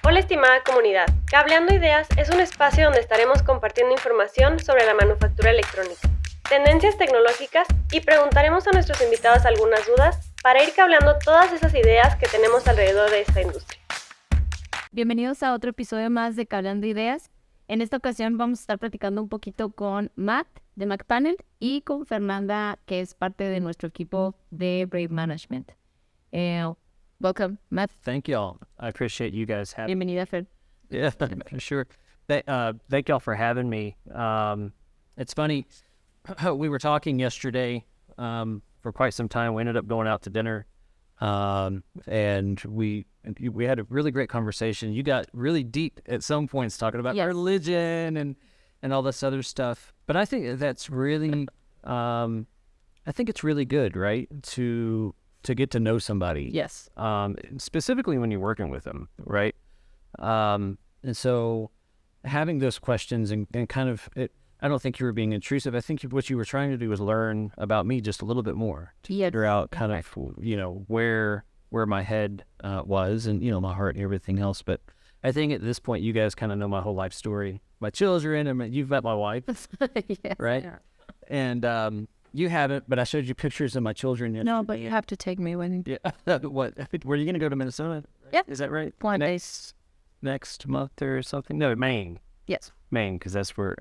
Hola estimada comunidad, Cableando Ideas es un espacio donde estaremos compartiendo información sobre la manufactura electrónica, tendencias tecnológicas y preguntaremos a nuestros invitados algunas dudas para ir cableando todas esas ideas que tenemos alrededor de esta industria. Bienvenidos a otro episodio más de Cableando Ideas. En esta ocasión vamos a estar platicando un poquito con Matt de MacPanel y con Fernanda, que es parte de nuestro equipo de Brave Management. Welcome, Matt. Thank y'all. I appreciate you guys having me. Bienvenida, Fer. Yeah, sure. Thank y'all for having me. It's funny, we were talking yesterday for quite some time. We ended up going out to dinner, and we had a really great conversation. You got really deep at some points talking about religion and all this other stuff. But I think that's really, I think it's really good, right? To get to know somebody. Yes. Specifically when you're working with them, right? And so having those questions and kind of, I don't think you were being intrusive. I think what you were trying to do was learn about me just a little bit more to figure out kind of, where my head was and, my heart and everything else. But I think at this point, you guys kind of know my whole life story, my children, and you've met my wife, Yes, right? yeah. And, you haven't, but I showed you pictures of my children. No, but you have to take me when... Yeah. What? Were you going to go to Minnesota? Yeah. Is that right? Next month or something? No, Maine. Yes. Maine, because that's where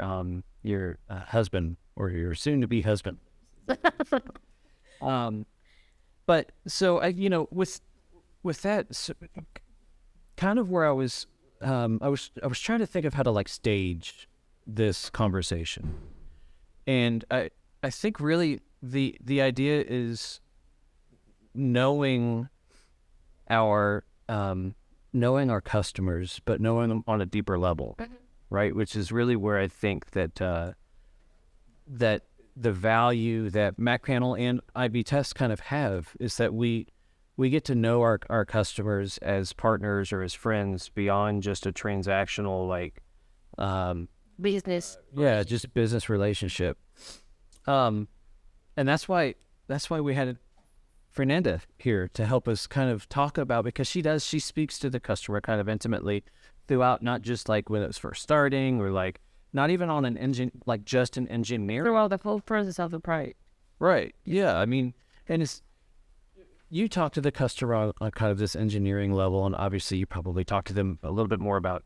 your husband or your soon-to-be husband. But so with that, so, kind of where I was trying to think of how to stage this conversation, and I think really the idea is knowing our customers, but knowing them on a deeper level, right? Which is really where I think that that the value that MacPanel and iBtest kind of have is that we get to know our customers as partners or as friends beyond just a transactional Business. Yeah, just business relationship. And that's why we had Fernanda here to help us kind of talk about, because she speaks to the customer kind of intimately throughout, not just when it was first starting or not even on an engine, just an engineer. Throughout the whole process of the project. Right. Yeah. I mean, and you talk to the customer on kind of this engineering level, and obviously you probably talk to them a little bit more about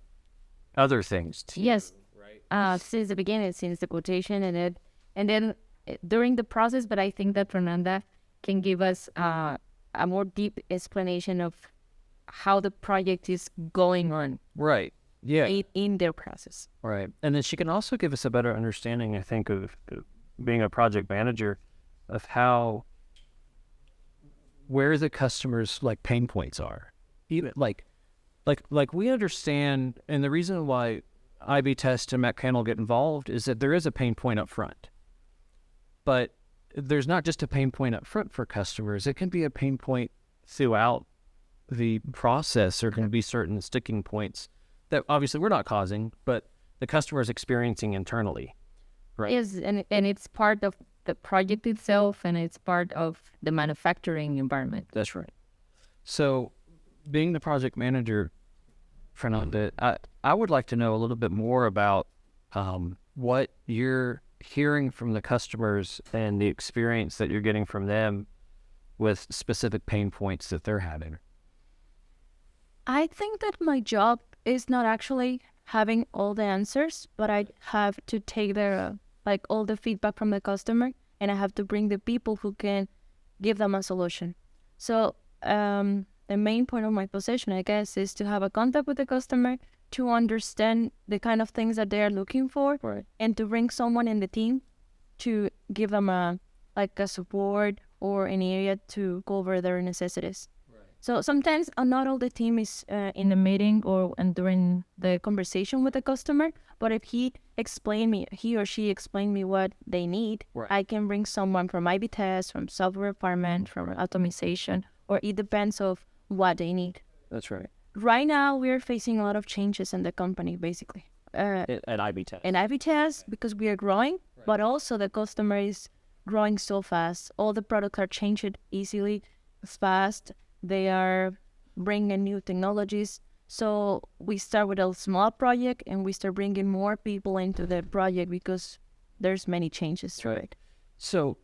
other things too. Yes. Right. Since the beginning, since the quotation and then during the process, but I think that Fernanda can give us a more deep explanation of how the project is going on. Right. Yeah. In their process. Right. And then she can also give us a better understanding, I think, of being a project manager, of where the customer's pain points are. Even like we understand, and the reason why iBtest and MacPanel get involved is that there is a pain point up front. But there's not just a pain point up front for customers. It can be a pain point throughout the process. There can be certain sticking points that obviously we're not causing, but the customer is experiencing internally, right? Yes, and it's part of the project itself, and it's part of the manufacturing environment. That's right. So being the project manager, Fernanda, I would like to know a little bit more about what you're hearing from the customers and the experience that you're getting from them with specific pain points that they're having. I think that my job is not actually having all the answers, but I have to take their all the feedback from the customer, and I have to bring the people who can give them a solution. So the main point of my position, I guess, is to have a contact with the customer, to understand the kind of things that they're looking for, right, and to bring someone in the team to give them a support or an area to cover their necessities. Right. So sometimes not all the team is in the meeting and during the conversation with the customer, but if he or she explain me what they need, right, I can bring someone from iBtest, from software department, from automation, or it depends of what they need. That's right. Right now, we're facing a lot of changes in the company, basically. At iBtest. And iBtest, because we are growing, right, but also the customer is growing so fast. All the products are changed easily, fast. They are bringing new technologies. So we start with a small project and we start bringing more people into the project because there's many changes to it. So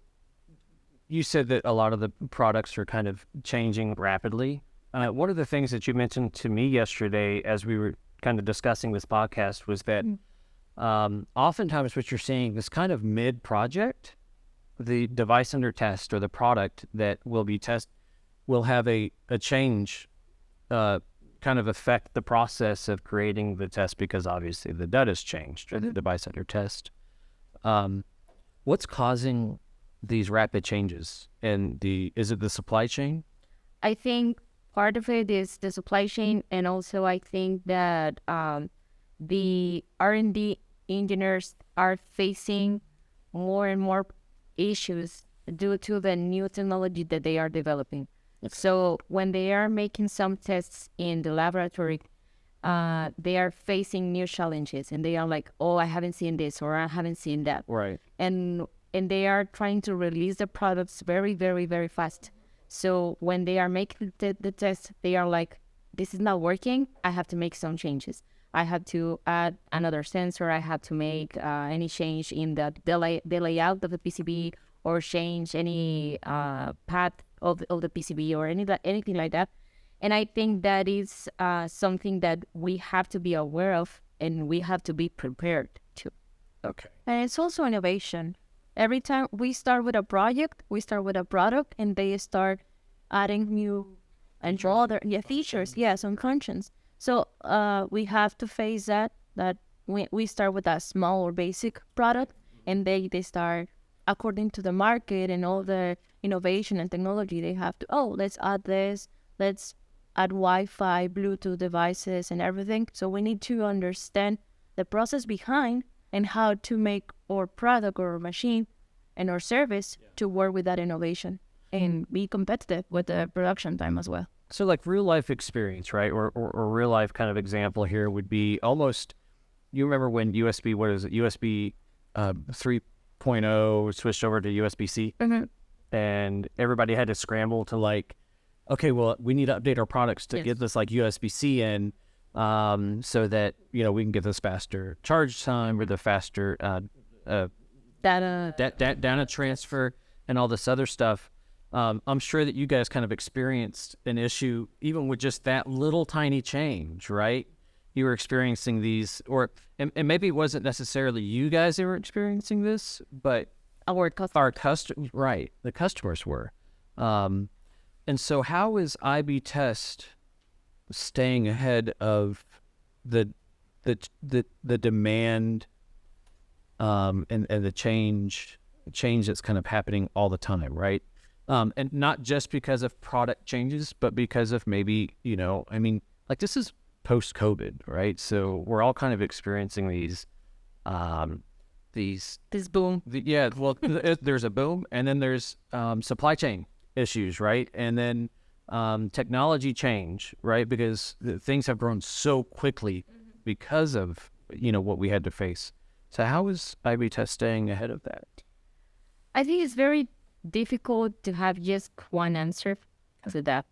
you said that a lot of the products are kind of changing rapidly. One of the things that you mentioned to me yesterday as we were kind of discussing this podcast was that oftentimes what you're seeing, this kind of mid-project, the device under test or the product that will be tested will have a change kind of affect the process of creating the test because obviously the data has changed or the device under test. What's causing these rapid changes? And is it the supply chain? I think part of it is the supply chain, and also I think that the R&D engineers are facing more and more issues due to the new technology that they are developing. So when they are making some tests in the laboratory, they are facing new challenges, and they are like, "Oh, I haven't seen this, or I haven't seen that." Right. And they are trying to release the products very, very, very fast. So when they are making the test, they are like, "This is not working. I have to make some changes. I have to add another sensor. I have to make any change in the layout of the PCB, or change any path of the PCB, or anything like that." And I think that is something that we have to be aware of, and we have to be prepared to. Okay. And it's also innovation. Every time we start with a project, we start with a product, and they start adding new and other features, some functions. So we have to face that we start with a small or basic product, and they start according to the market and all the innovation and technology. They have to, let's add this, let's add Wi-Fi, Bluetooth devices and everything. So we need to understand the process behind and how to make our product or machine and our service to work with that innovation and be competitive with the production time as well. So like real life experience, right? Or real life kind of example here would be almost, you remember when USB 3.0 switched over to USB-C? And everybody had to scramble to like, okay, well, we need to update our products to get this like USB-C in so that, we can get this faster charge time or the faster data transfer and all this other stuff. I'm sure that you guys kind of experienced an issue even with just that little tiny change, right? You were experiencing these, and maybe it wasn't necessarily you guys that were experiencing this, but Our customers, right? The customers were. And so how is iBtest staying ahead of the demand and the change that's kind of happening all the time, right? And not just because of product changes, but because of maybe, like this is post-COVID, right? So we're all kind of experiencing these this boom. There's a boom, and then there's supply chain issues, right? And then technology change, right? Because things have grown so quickly because of, what we had to face. So how is iBtest staying ahead of that? I think it's very difficult to have just one answer to that.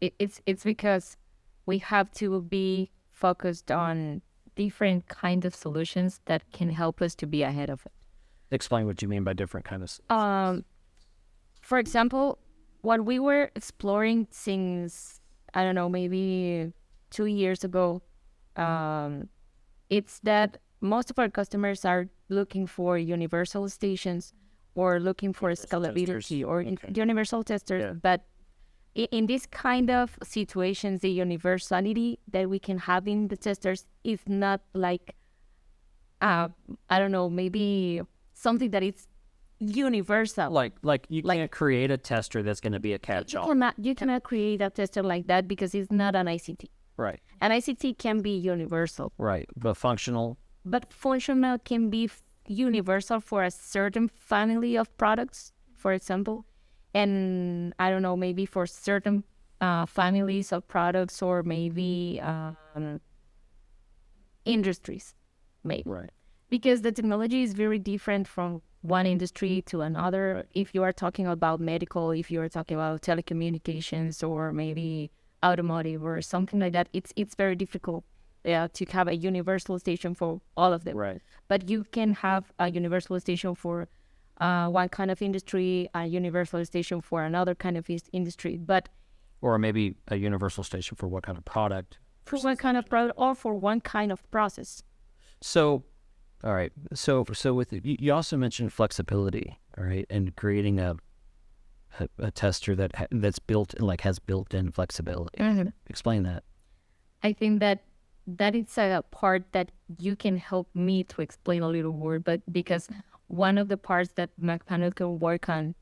It's because we have to be focused on different kind of solutions that can help us to be ahead of it. Explain what you mean by different kind of for example, what we were exploring since, I don't know, maybe 2 years ago, it's that most of our customers are looking for universal stations or looking for scalability or universal testers. But in this kind of situations, the universality that we can have in the testers is not like, I don't know, maybe something that is universal. Like you can't create a tester that's going to be a catch-all. You cannot create a tester like that because it's not an ICT. Right. An ICT can be universal. Right, but functional. But functional can be universal for a certain family of products, for example. And I don't know, maybe for certain families of products, or maybe industries, maybe. Right. Because the technology is very different from one industry to another. If you are talking about medical, if you are talking about telecommunications, or maybe automotive or something like that, it's very difficult to have a universal station for all of them. Right. But you can have a universal station for one kind of industry, a universal station for another kind of industry, but Or maybe a universal station for what kind of product. for one kind of product or for one kind of process. So, all right. So with you also mentioned flexibility, all right, and creating a tester that's built has built-in flexibility. Explain that. I think that is a part that you can help me to explain a little more, but because one of the parts that MacPanel can work on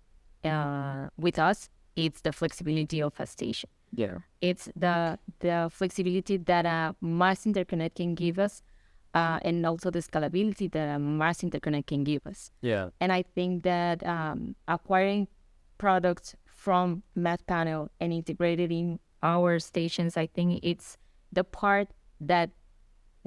with us, it's the flexibility of a station. Yeah. It's the flexibility that a mass interconnect can give us, and also the scalability that a mass interconnect can give us. Yeah. And I think that acquiring products from MacPanel and integrated in our stations, I think it's the part that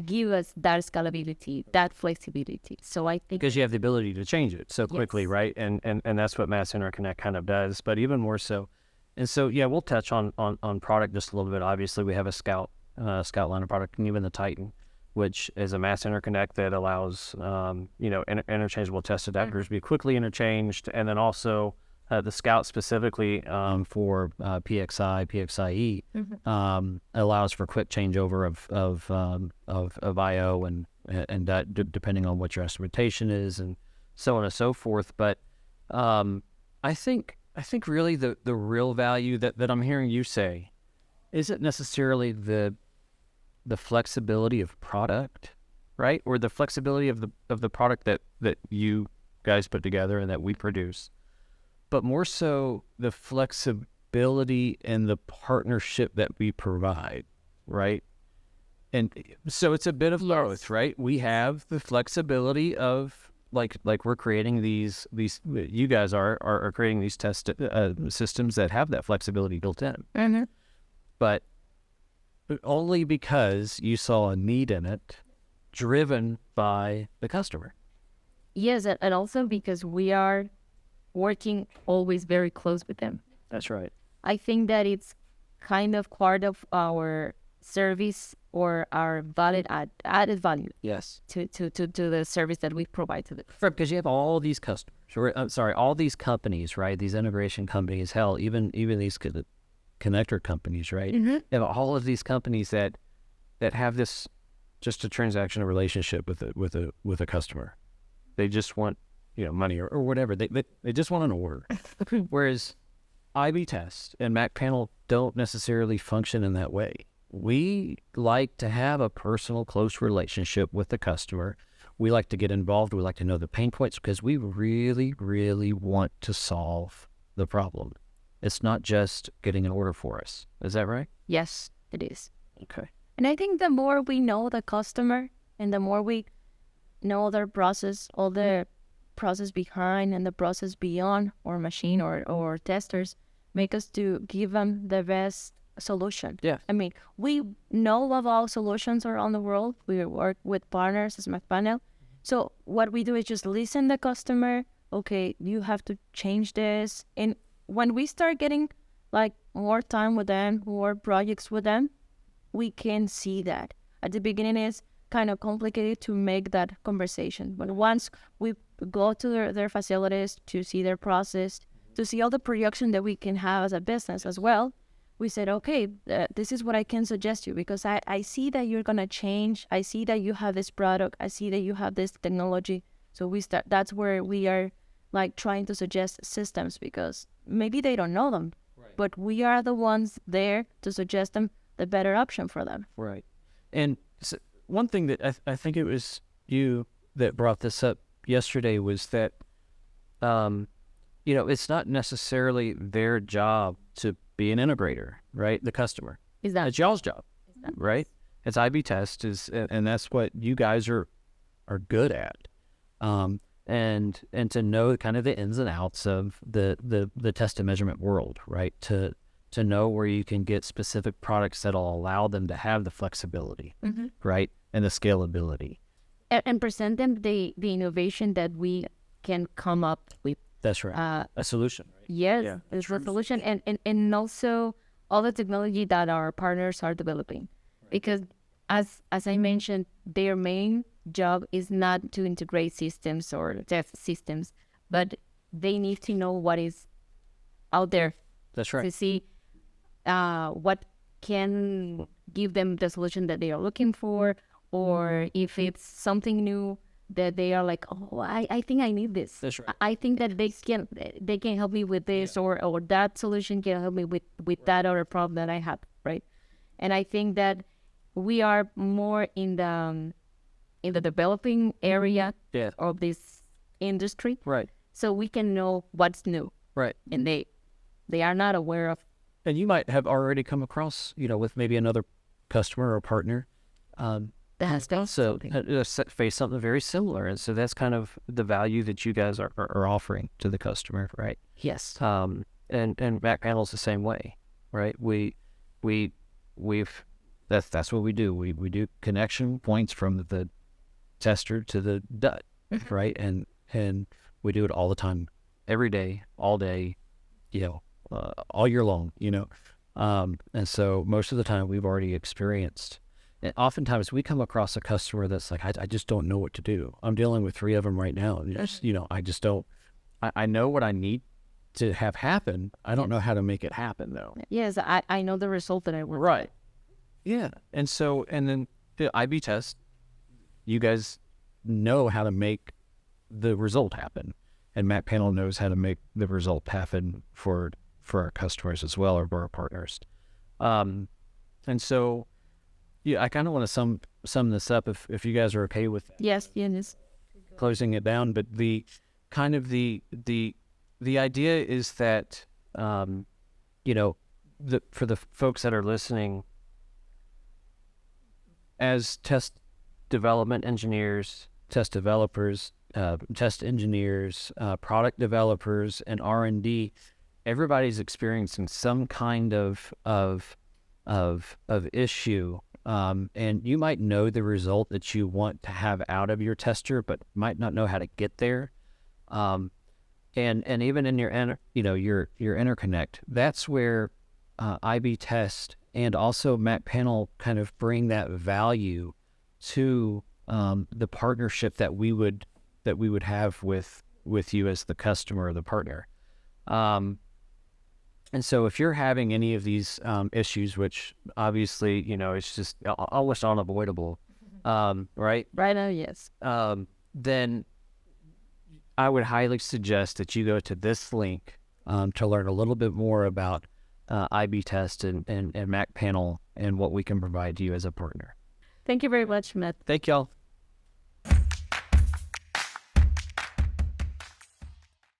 give us that scalability, that flexibility. So I think Because you have the ability to change it so quickly, Yes. right? And that's what Mass Interconnect kind of does, but even more so. And so, yeah, we'll touch on product just a little bit. Obviously, we have a Scout line of product, and even the Titan, which is a Mass Interconnect that allows, interchangeable test adapters to be quickly interchanged. And then also the Scout specifically for PXI, PXIe allows for quick changeover of I/O and that depending on what your instrumentation is and so on and so forth. But I think really the real value that I'm hearing you say isn't necessarily the flexibility of product, right? Or the flexibility of the product that you guys put together and that we produce, but more so the flexibility and the partnership that we provide, right? And so it's a bit of both, right? We have the flexibility of like we're creating these you guys are creating these test systems that have that flexibility built in, but only because you saw a need in it, driven by the customer. yes, and also because we are working always very close with them. That's right. I think that it's kind of part of our service or our added value Yes. to the service that we provide to them. Right, because you have all these customers, or all these companies, right? These integration companies, hell, even these connector companies, right? You have all of these companies that have this just a transactional relationship with a customer. They just want money or whatever. They just want an order. Whereas iBtest and MacPanel don't necessarily function in that way. We like to have a personal, close relationship with the customer. We like to get involved. We like to know the pain points because we really, really want to solve the problem. It's not just getting an order for us. Is that right? Yes, it is. Okay. And I think the more we know the customer and the more we know their process, all the process behind and the process beyond our machine or testers, make us to give them the best solution. Yeah. I mean, we know of all solutions around the world. We work with partners as MacPanel. So what we do is just listen to the customer. Okay, you have to change this. And when we start getting more time with them, more projects with them, we can see that. At the beginning, it's kind of complicated to make that conversation. But once we go to their facilities to see their process, to see all the production that we can have as a business as well, we said, okay, this is what I can suggest you because I see that you're going to change. I see that you have this product. I see that you have this technology. So that's where we are trying to suggest systems because maybe they don't know them, but we are the ones there to suggest them the better option for them. Right. And so one thing that I think it was you that brought this up yesterday was that, it's not necessarily their job to be an integrator, right? The customer. It's y'all's job, right? It's iBtest and that's what you guys are good at. And to know kind of the ins and outs of the test and measurement world, right? To know where you can get specific products that'll allow them to have the flexibility, right? And the scalability. And present them the innovation that we can come up with. That's right. A solution, right? Yes, it's a solution. And also all the technology that our partners are developing, because as I mentioned, their main job is not to integrate systems or test systems, but they need to know what is out there. That's right. To see what can give them the solution that they are looking for, or if it's something new that they are like, oh, I think I need this. That's right. I think that they can help me with this, or that solution can help me with that other problem that I have, right? And I think that we are more in the developing area of this industry, Right. so we can know what's new, Right. and they are not aware of. And you might have already come across, with maybe another customer or partner That has done something. face something very similar. And so that's kind of the value that you guys are offering to the customer, right? Yes. And Mac Panel's the same way, right? That's what we do. We do connection points from the tester to the DUT, right? And we do it all the time, every day, all day, all year long, and so most of the time we've already experienced. And oftentimes we come across a customer that's like, I just don't know what to do. I'm dealing with 3 of them right now. And I just don't. I know what I need to have happen. I don't know how to make it happen though. Yes, I know the result that I want. Right. Yeah. And then the iBtest, you guys know how to make the result happen, and Mac Panel knows how to make the result happen for our customers as well, or for our partners. And so, I kind of want to sum this up if you guys are okay with that. Yes, yes. Closing it down, but the idea is that for the folks that are listening, as test development engineers, test developers, test engineers, product developers, and R&D, everybody's experiencing some kind of issue. And you might know the result that you want to have out of your tester, but might not know how to get there. And even in your interconnect, that's where iBtest and also Mac Panel kind of bring that value to the partnership that we would have with you as the customer or the partner. And so if you're having any of these issues, which obviously, it's just almost unavoidable, right? Right now, yes. Then I would highly suggest that you go to this link to learn a little bit more about iBtest and Mac Panel and what we can provide you as a partner. Thank you very much, Matt. Thank y'all.